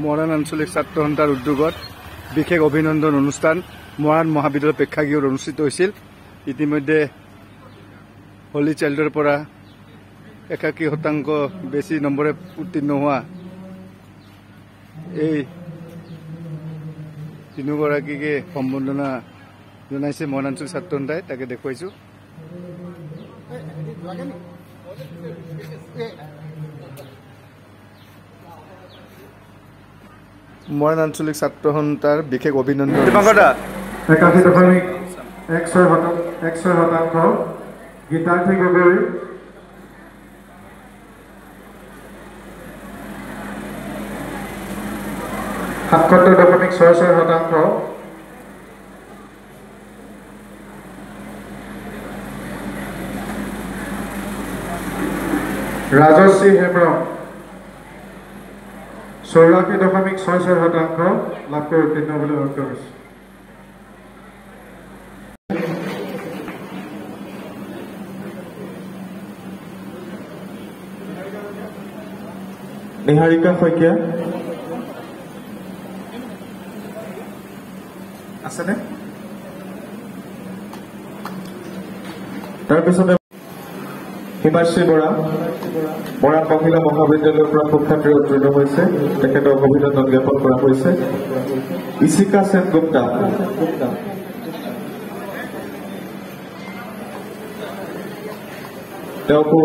মৰাণ আঞ্চলিক ছাত্ৰ সন্থাৰ উদ্যোগত বিশেষ অভিনন্দন অনুষ্ঠান মৰাণ মহাবিদ্যালয় প্ৰেক্ষাগৃহত অনুষ্ঠিত হৈছিল। ইতিমধ্যে হলি চাইল্ডৰ পৰা 81% বেছি নম্বৰে উত্তীৰ্ণ হোৱা এই তিনিগৰাকীকে সম্বৰ্ধনা জনাইছে মৰাণ আঞ্চলিক ছাত্ৰ সন্থাই। তাকে দেখুৱাইছো। মৰাণ আঞ্চলিক ছাত্ৰ সন্থাৰ বিশেষ অভিনন্দন। 81.16% গীতাৰ্থী গগৈ, 77.66% ৰাজশ্ৰী হেমব্ৰম, 84.66% লাভ কৰি উত্তীৰ্ণ বুলি অৰ্জন কৰিছে। নিহাৰিকা শইকীয়া আছেনে? তাৰপিছতে হিমাশ্ৰী বৰা, মৰাণ মহিলা মহাবিদ্যালয়ৰ পৰা সুখ্যাতিৰে উত্তীৰ্ণ হৈছে। তেখেতক অভিনন্দন জ্ঞাপন কৰা হৈছে। ইশিকা সেনগুপ্তা, তেওঁকো